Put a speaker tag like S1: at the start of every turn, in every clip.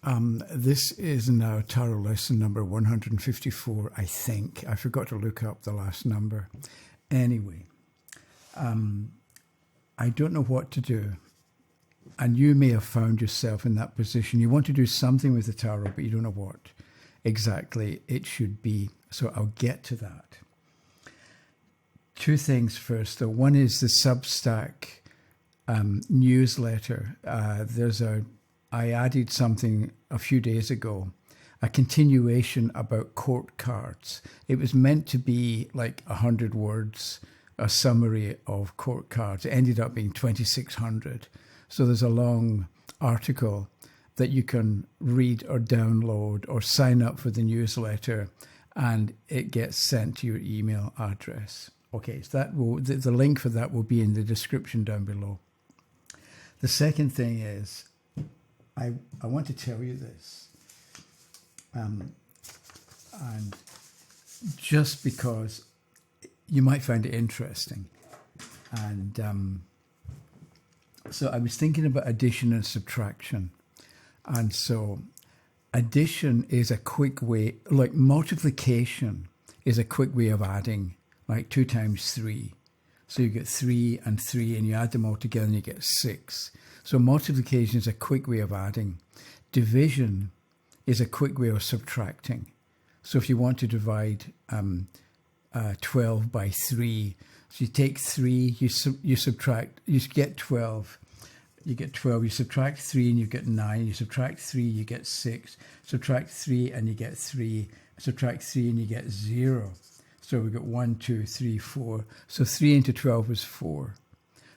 S1: This is now tarot lesson number 154, I think. I forgot to look up the last number. Anyway, I don't know what to do. And you may have found yourself in that position. You want to do something with the tarot, but you don't know what exactly it should be. So I'll get to that. Two things first, though. One is the Substack newsletter. I added something a few days ago, a continuation about court cards. It was meant to be like 100 words, a summary of court cards. It ended up being 2,600. So there's a long article that you can read or download or sign up for the newsletter, and it gets sent to your email address. Okay, so the link for that will be in the description down below. The second thing is, I want to tell you this, and just because you might find it interesting. And so I was thinking about addition and subtraction. And so addition is a quick way, like multiplication is a quick way of adding, like 2 times 3. So you get 3 and 3, and you add them all together and you get 6. So multiplication is a quick way of adding. Division is a quick way of subtracting. So if you want to divide 12 by 3, so you take 3, you subtract, you get 12. You get 12, you subtract 3 and you get 9. You subtract 3, you get 6. Subtract 3 and you get 3. Subtract 3 and you get 0. So we got 1, 2, 3, 4. So 3 into 12 is 4.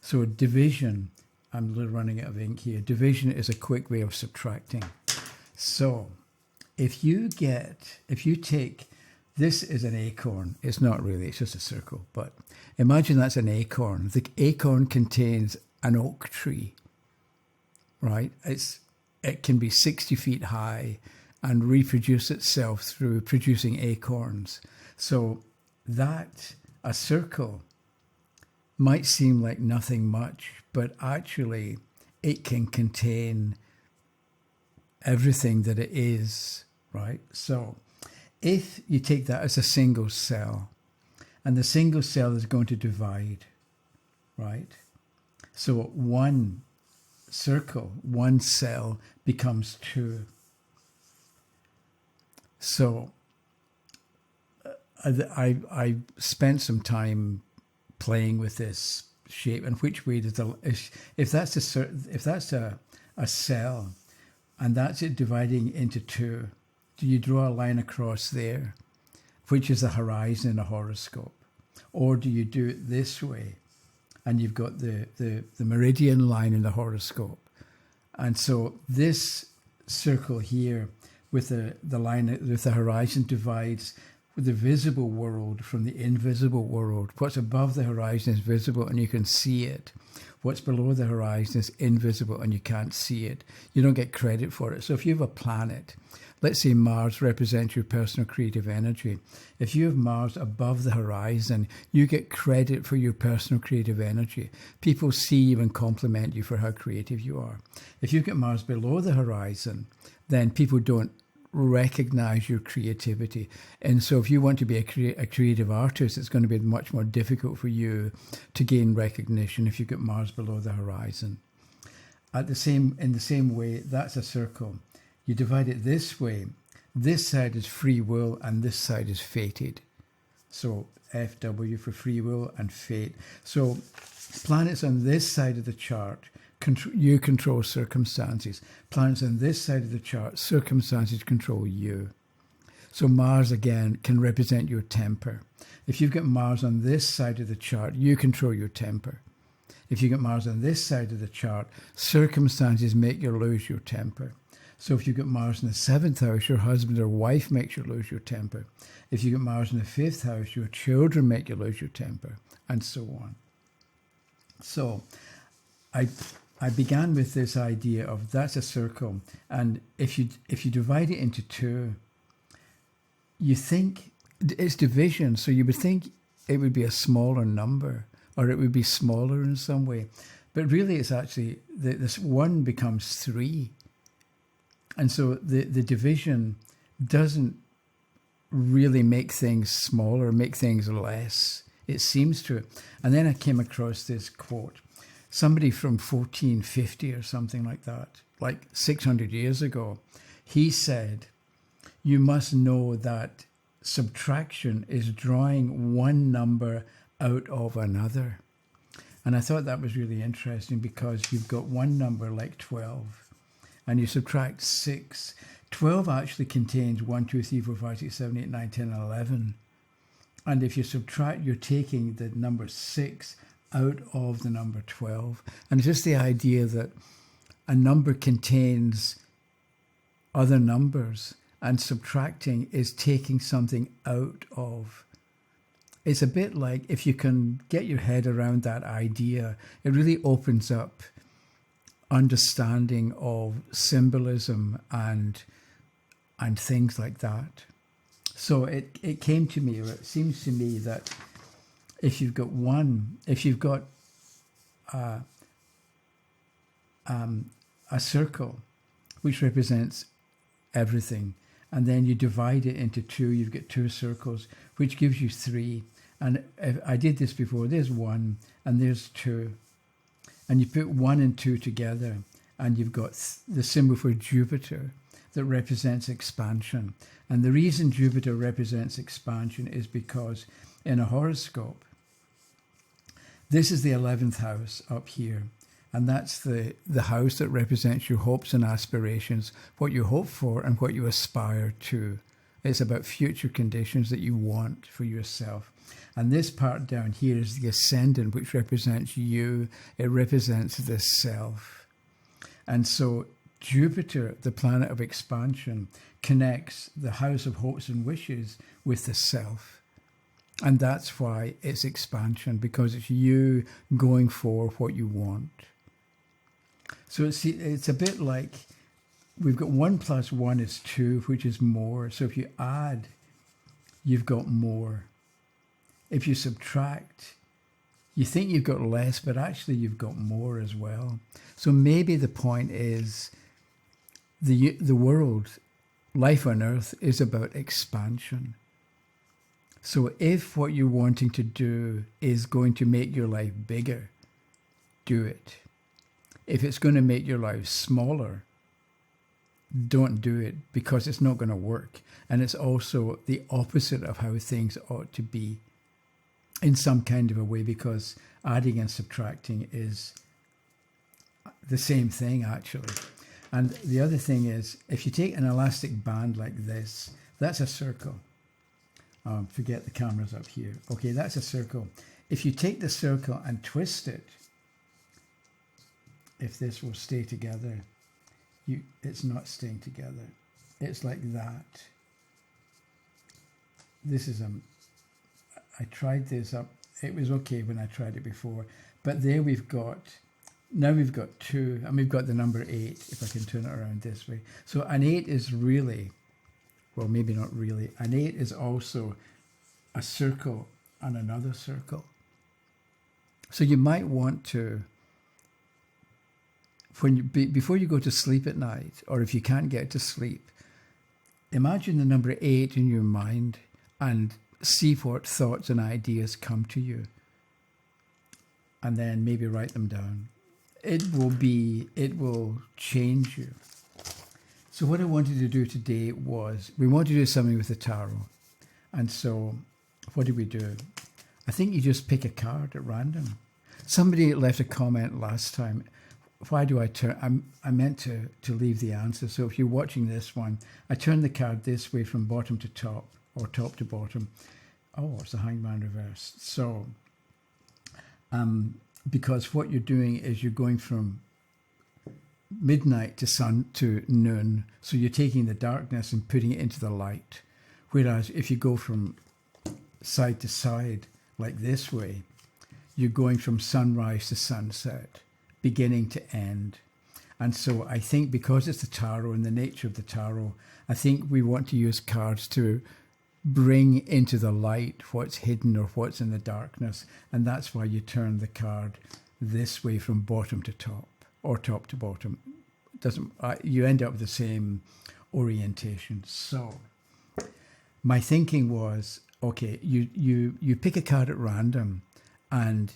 S1: So division, I'm running out of ink here. Division is a quick way of subtracting. So if you take, this is an acorn. It's not really, it's just a circle. But imagine that's an acorn. The acorn contains an oak tree, right? It can be 60 feet high and reproduce itself through producing acorns. So that, a circle, might seem like nothing much, but actually it can contain everything that it is, right? So if you take that as a single cell, and the single cell is going to divide, right? So one circle, one cell becomes 2. So I spent some time playing with this shape and which way does if that's a cell and that's it dividing into 2, do you draw a line across there, which is the horizon in a horoscope, or do you do it this way and you've got the meridian line in the horoscope? And so this circle here with the line with the horizon divides with the visible world from the invisible world. What's above the horizon is visible and you can see it. What's below the horizon is invisible and you can't see it. You don't get credit for it. So if you have a planet, let's say Mars represents your personal creative energy. If you have Mars above the horizon, you get credit for your personal creative energy. People see you and compliment you for how creative you are. If you get Mars below the horizon, then people don't recognize your creativity. And so if you want to be a creative artist, it's going to be much more difficult for you to gain recognition if you get Mars below the horizon. In the same way, that's a circle. You divide it this way. This side is free will and this side is fated. So FW for free will and fate. So planets on this side of the chart, you control circumstances. Planets on this side of the chart, circumstances control you. So Mars, again, can represent your temper. If you've got Mars on this side of the chart, you control your temper. If you get Mars on this side of the chart, circumstances make you lose your temper. So if you get Mars in the 7th house, your husband or wife makes you lose your temper. If you get Mars in the 5th house, your children make you lose your temper, and so on. So I began with this idea of that's a circle, and if you divide it into 2, you think it's division, so you would think it would be a smaller number, or it would be smaller in some way, but really it's actually this 1 becomes 3. And so the division doesn't really make things smaller, make things less. It seems to. And then I came across this quote. Somebody from 1450 or something like that, like 600 years ago, he said, you must know that subtraction is drawing one number out of another. And I thought that was really interesting because you've got one number like 12 and you subtract 6. 12 actually contains 1, 2, 3, 4, 5, 6, 7, 8, 9, 10, 11. And if you subtract, you're taking the number 6 out of the number 12. And it's just the idea that a number contains other numbers and subtracting is taking something out of. It's a bit like, if you can get your head around that idea, it really opens up understanding of symbolism and things like that. So it came to me, or it seems to me, that if you've got a circle which represents everything, and then you divide it into 2, you've got 2 circles, which gives you 3. And I did this before. There's 1 and there's 2. And you put 1 and 2 together and you've got the symbol for Jupiter that represents expansion. And the reason Jupiter represents expansion is because in a horoscope, this is the 11th house up here. And that's the house that represents your hopes and aspirations, what you hope for and what you aspire to. It's about future conditions that you want for yourself. And this part down here is the ascendant, which represents you. It represents the self. And so Jupiter, the planet of expansion, connects the house of hopes and wishes with the self. And that's why it's expansion, because it's you going for what you want. So it's a bit like we've got 1 plus 1 is 2, which is more. So if you add, you've got more. If you subtract, you think you've got less, but actually you've got more as well. So maybe the point is the world, life on earth, is about expansion. So if what you're wanting to do is going to make your life bigger, do it. If it's going to make your life smaller, don't do it, because it's not going to work. And it's also the opposite of how things ought to be in some kind of a way, because adding and subtracting is the same thing, actually. And the other thing is, if you take an elastic band like this, that's a circle. Forget the camera's up here. Okay, that's a circle. If you take the circle and twist it, if this will stay together, it's not staying together. It's like that. This is I tried this up. It was okay when I tried it before, but there now we've got 2, and we've got the number 8, if I can turn it around this way. So an 8 is really, well, maybe not really, an 8 is also a circle and another circle. So you might want to, before you go to sleep at night, or if you can't get to sleep, imagine the number 8 in your mind and see what thoughts and ideas come to you, and then maybe write them down. It will change you. So what I wanted to do today was, we want to do something with the tarot. And so what do we do? I think you just pick a card at random. Somebody left a comment last time. Why do I turn? I meant to leave the answer. So if you're watching this one, I turn the card this way from bottom to top, or top to bottom. Oh, it's the Hangman reversed. So, because what you're doing is you're going from midnight to noon. So you're taking the darkness and putting it into the light. Whereas if you go from side to side, like this way, you're going from sunrise to sunset, beginning to end. And so I think because it's the tarot and the nature of the tarot, I think we want to use cards to bring into the light what's hidden or what's in the darkness. And that's why you turn the card this way from bottom to top, or top to bottom, doesn't. You end up with the same orientation. So my thinking was, okay, you pick a card at random, and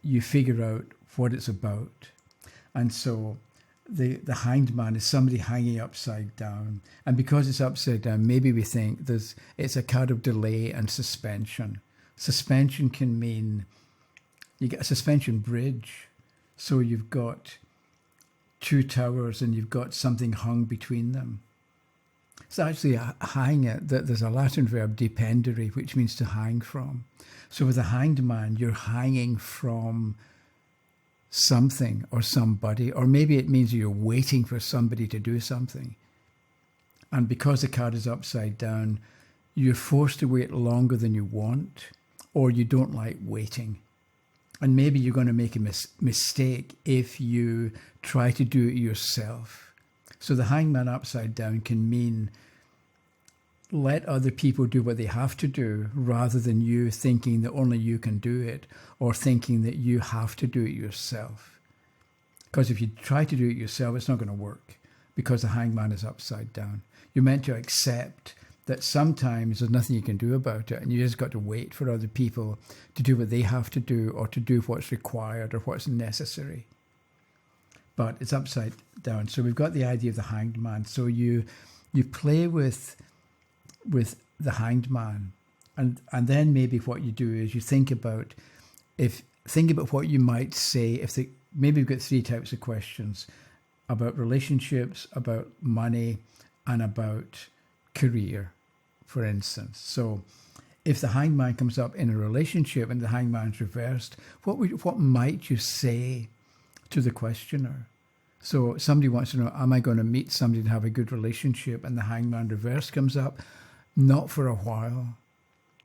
S1: you figure out what it's about. And so the hanged man is somebody hanging upside down. And because it's upside down, maybe we think it's a card of delay and suspension. Suspension can mean you get a suspension bridge. So you've got two towers and you've got something hung between them. It's actually hang it. There's a Latin verb, dependere, which means to hang from. So with a hanged man, you're hanging from something or somebody, or maybe it means you're waiting for somebody to do something. And because the card is upside down, you're forced to wait longer than you want, or you don't like waiting. And maybe you're going to make a mistake if you try to do it yourself. So the hangman upside down can mean let other people do what they have to do rather than you thinking that only you can do it or thinking that you have to do it yourself. Because if you try to do it yourself, it's not going to work because the hangman is upside down. You're meant to accept that sometimes there's nothing you can do about it and you just got to wait for other people to do what they have to do or to do what's required or what's necessary. But it's upside down. So we've got the idea of the hanged man. So you play with the hanged man, and then maybe what you do is you think about what you might say maybe we've got three types of questions about relationships, about money, and about career, for instance. So if the hanged man comes up in a relationship and the hanged man's reversed, what might you say to the questioner? So somebody wants to know, am I going to meet somebody and have a good relationship? And the hangman reverse comes up. Not for a while.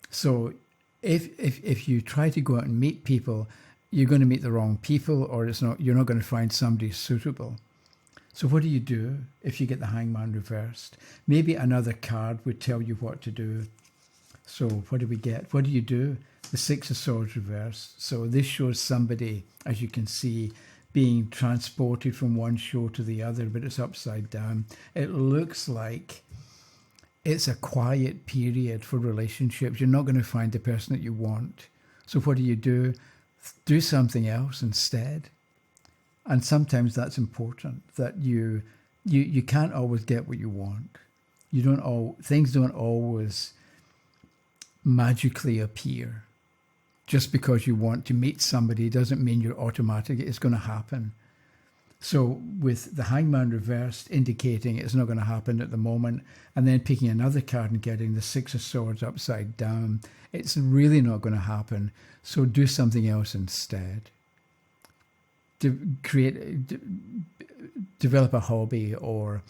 S1: So if you try to go out and meet people, you're going to meet the wrong people, or you're not going to find somebody suitable. So what do you do if you get the hangman reversed? Maybe another card would tell you what to do. So what do we get? What do you do? The Six of Swords reversed. So this shows somebody, as you can see, being transported from one shore to the other, but it's upside down. It looks like it's a quiet period for relationships. You're not going to find the person that you want. So what do? Do something else instead. And sometimes that's important, that you can't always get what you want. Things don't always magically appear. Just because you want to meet somebody doesn't mean you're automatic. It's going to happen. So with the hangman reversed, indicating it's not going to happen at the moment, and then picking another card and getting the Six of Swords upside down, it's really not going to happen. So do something else instead. Develop a hobby, or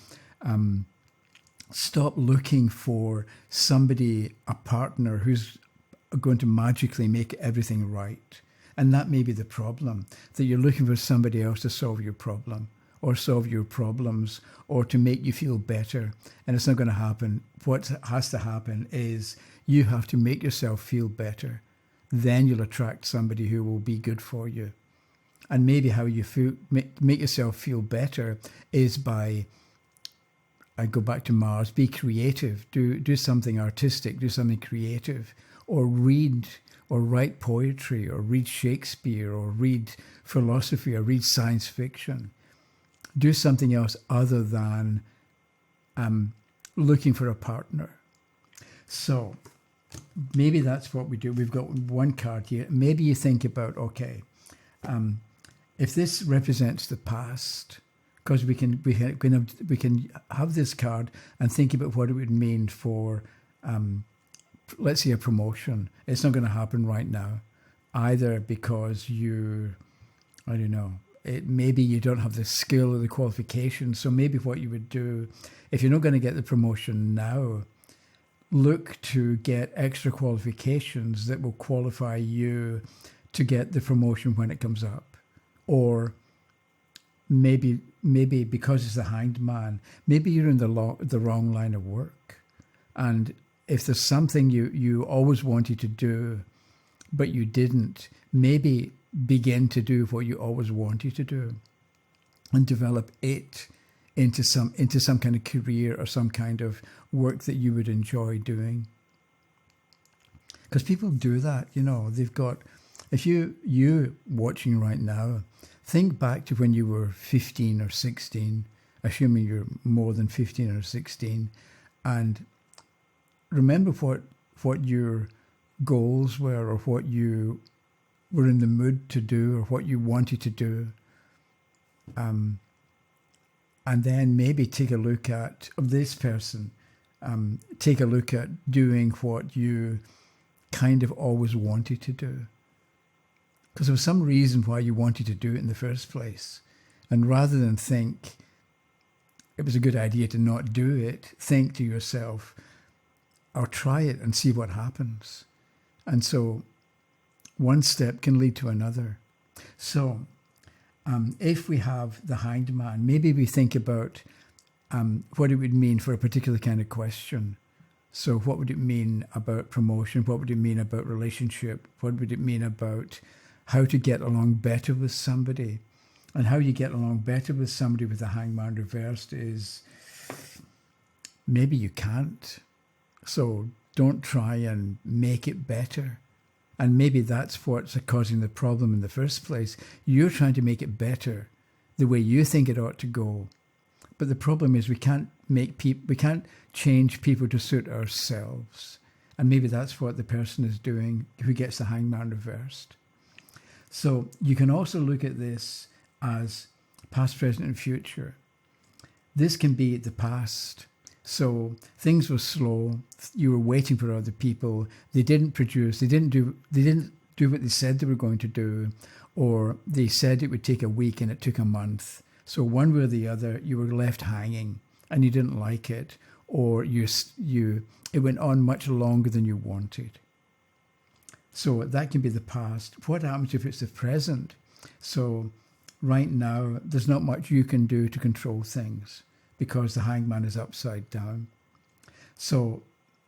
S1: stop looking for somebody, a partner who's going to magically make everything right. And that may be the problem, that you're looking for somebody else to solve your problem or solve your problems or to make you feel better. And it's not going to happen. What has to happen is you have to make yourself feel better. Then you'll attract somebody who will be good for you. And maybe how you make yourself feel better is by, I go back to Mars, be creative, do something artistic, do something creative, or read or write poetry, or read Shakespeare, or read philosophy, or read science fiction. Do something else other than looking for a partner. So maybe that's what we do. We've got one card here. Maybe you think about, okay, if this represents the past, because we can have this card and think about what it would mean for let's say a promotion. It's not going to happen right now, either because maybe you don't have the skill or the qualifications. So maybe what you would do, if you're not going to get the promotion now, look to get extra qualifications that will qualify you to get the promotion when it comes up. Or maybe because it's the hanged man, maybe you're in the wrong line of work. And if there's something you always wanted to do, but you didn't, maybe begin to do what you always wanted to do and develop it into some kind of career or some kind of work that you would enjoy doing. Because people do that, they've got, if you watching right now, think back to when you were 15 or 16, assuming you're more than 15 or 16, and remember what your goals were, or what you were in the mood to do, or what you wanted to do. And then maybe take a look at, of this person, take a look at doing what you kind of always wanted to do. Because there was some reason why you wanted to do it in the first place. And rather than think it was a good idea to not do it, think to yourself, I'll try it and see what happens. And so one step can lead to another. So if we have the Hanged Man, maybe we think about what it would mean for a particular kind of question. So what would it mean about promotion? What would it mean about relationship? What would it mean about how to get along better with somebody? And how you get along better with somebody with the Hangman reversed is maybe you can't. So don't try and make it better. And maybe that's what's causing the problem in the first place. You're trying to make it better the way you think it ought to go. But the problem is we can't change people to suit ourselves. And maybe that's what the person is doing who gets the Hangman reversed. So you can also look at this as past, present, and future. This can be the past. So things were slow. You were waiting for other people. They didn't produce. They didn't do what they said they were going to do, or they said it would take a week and it took a month. So one way or the other, you were left hanging and you didn't like it, or it went on much longer than you wanted. So that can be the past. What happens if it's the present? So right now, there's not much you can do to control things because the Hangman is upside down. So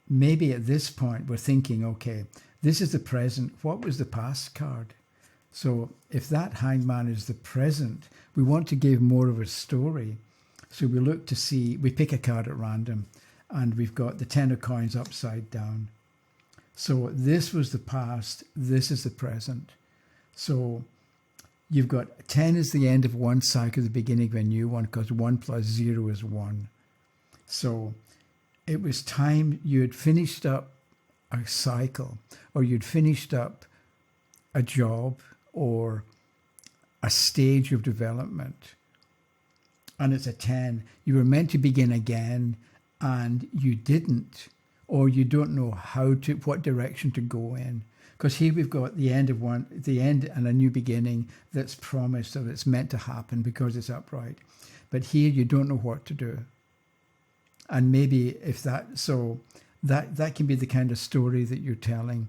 S1: maybe at this point, we're thinking, okay, this is the present. What was the past card? So if that Hangman is the present, we want to give more of a story. So we look to see, we pick a card at random, and we've got the 10 of coins upside down. So this was the past, this is the present. So you've got 10 is the end of one cycle, the beginning of a new one, because 1 plus 0 is 1. So it was time you had finished up a cycle, or you'd finished up a job or a stage of development. And it's a 10. You were meant to begin again and you didn't, or you don't know what direction to go in. Because here we've got the end and a new beginning that's promised, or it's meant to happen because it's upright. But here you don't know what to do. And maybe that can be the kind of story that you're telling.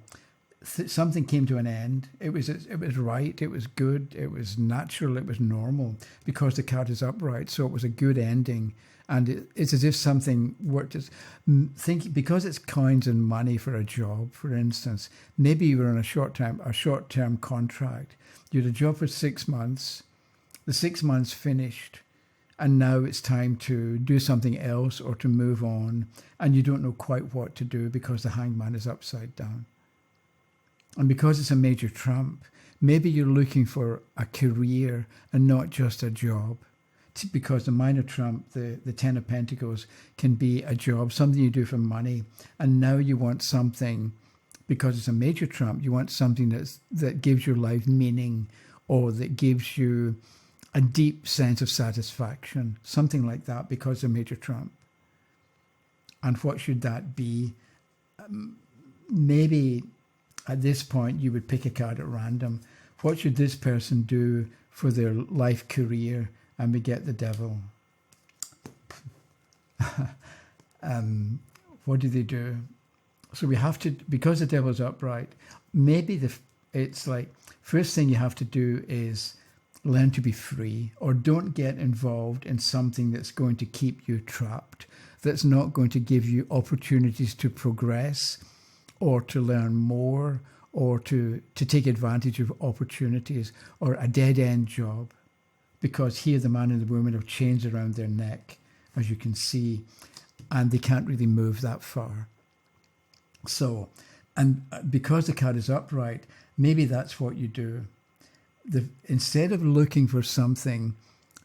S1: Something came to an end. It was right, it was good, it was natural, it was normal, because the card is upright. So it was a good ending. And it's as if something worked. Because it's coins and money for a job, for instance, maybe you were on a short-term contract. You had a job for 6 months. The 6 months finished, and now it's time to do something else or to move on, and you don't know quite what to do because the Hangman is upside down. And because it's a major trump, maybe you're looking for a career and not just a job. Because the minor trump, the 10 of Pentacles, can be a job, something you do for money. And now you want something, because it's a major trump, you want something that gives your life meaning, or that gives you a deep sense of satisfaction, something like that, because it's a major trump. And what should that be? Maybe at this point you would pick a card at random. What should this person do for their life career? And we get the Devil. What do they do? So we have to, because the Devil's upright, maybe it's like, first thing you have to do is learn to be free, or don't get involved in something that's going to keep you trapped, that's not going to give you opportunities to progress or to learn more, or to take advantage of opportunities, or a dead-end job. because here the man and the woman have chains around their neck, as you can see, and they can't really move that far. So, and because the card is upright, maybe that's what you do. Instead of looking for something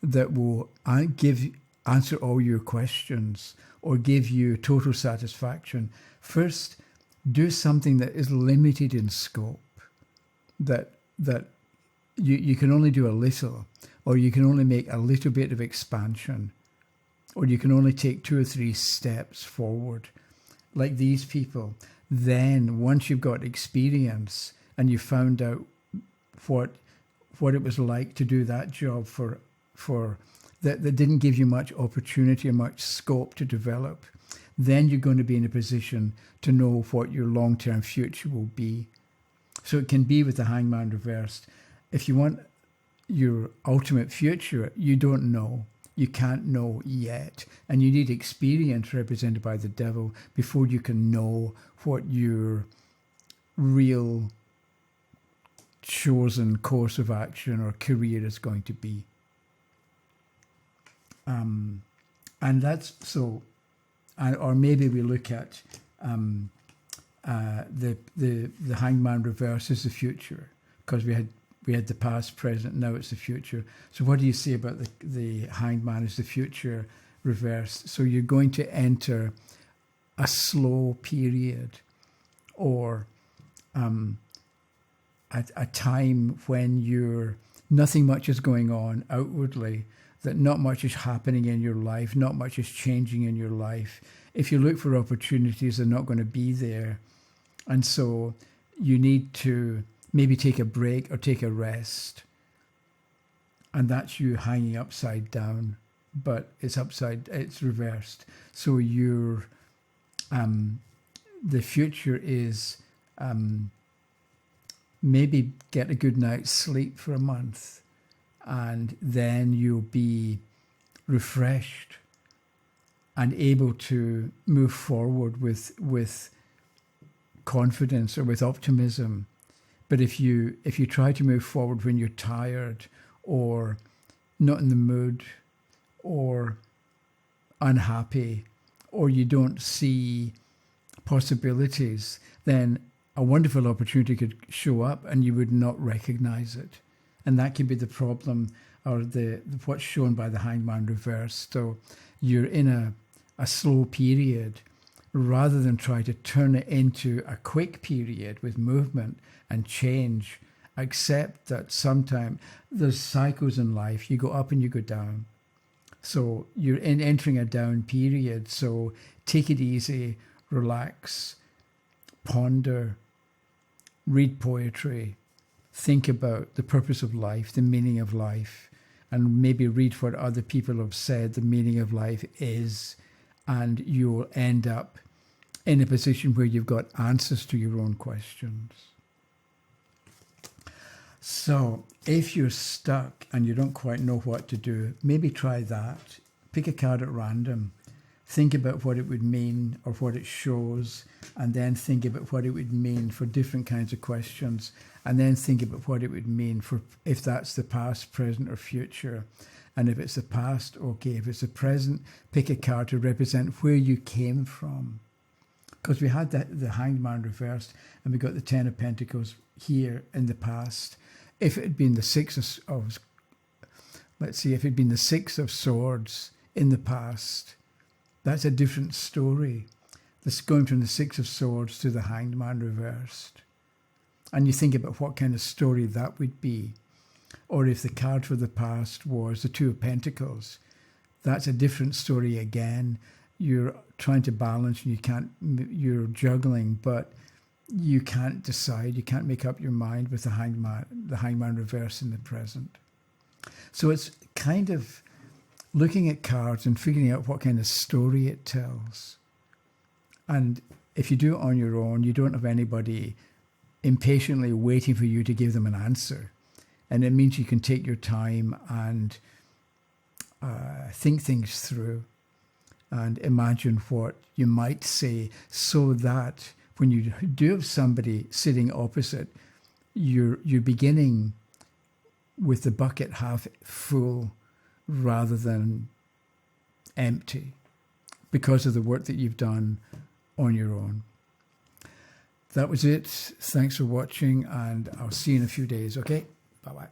S1: that will answer all your questions or give you total satisfaction, first do something that is limited in scope, that you can only do a little, or you can only make a little bit of expansion, or you can only take 2 or 3 steps forward, like these people. Then once you've got experience and you found out what it was like to do that job for that didn't give you much opportunity or much scope to develop, then you're going to be in a position to know what your long-term future will be. So it can be with the Hangman reversed. If you want your ultimate future, you don't know. You can't know yet. And you need experience represented by the devil before you can know what your real chosen course of action or career is going to be. And that's so, or maybe we look at the Hangman reverse as the future, because we had the past, present, now it's the future. So what do you say about the Hangman as the future reversed? So you're going to enter a slow period, or a time when nothing much is going on outwardly, that not much is happening in your life, not much is changing in your life. If you look for opportunities, they're not going to be there. And so you need to maybe take a break or take a rest. And that's you hanging upside down, but it's reversed. So the future is maybe get a good night's sleep for a month, and then you'll be refreshed and able to move forward with confidence or with optimism. But if you try to move forward when you're tired or not in the mood or unhappy, or you don't see possibilities, then a wonderful opportunity could show up and you would not recognize it. And that could be the problem, or what's shown by the Hangman reverse. So you're in a slow period, rather than try to turn it into a quick period with movement and change. Accept that sometimes there's cycles in life. You go up and you go down. So you're entering a down period. So take it easy, relax, ponder, read poetry, think about the purpose of life, the meaning of life, and maybe read what other people have said the meaning of life is, and you'll end up in a position where you've got answers to your own questions. So if you're stuck and you don't quite know what to do, maybe try that. Pick a card at random. Think about what it would mean or what it shows, and then think about what it would mean for different kinds of questions, and then think about what it would mean for if that's the past, present, or future. And if it's the past, okay. If it's the present, pick a card to represent where you came from. Because we had the Hangman reversed, and we got the Ten of Pentacles here in the past. If it had been the Six of if it had been the Six of Swords in the past, that's a different story. This going from the Six of Swords to the Hanged Man reversed. And you think about what kind of story that would be. Or if the card for the past was the Two of Pentacles, that's a different story again. You're trying to balance and you're juggling, but you can't decide. You can't make up your mind with the Hangman reverse in the present. So it's kind of looking at cards and figuring out what kind of story it tells. And if you do it on your own, you don't have anybody impatiently waiting for you to give them an answer. And it means you can take your time and think things through and imagine what you might say, so that when you do have somebody sitting opposite, you're beginning with the bucket half full rather than empty because of the work that you've done on your own. That was it. Thanks for watching, and I'll see you in a few days, okay? Bye-bye.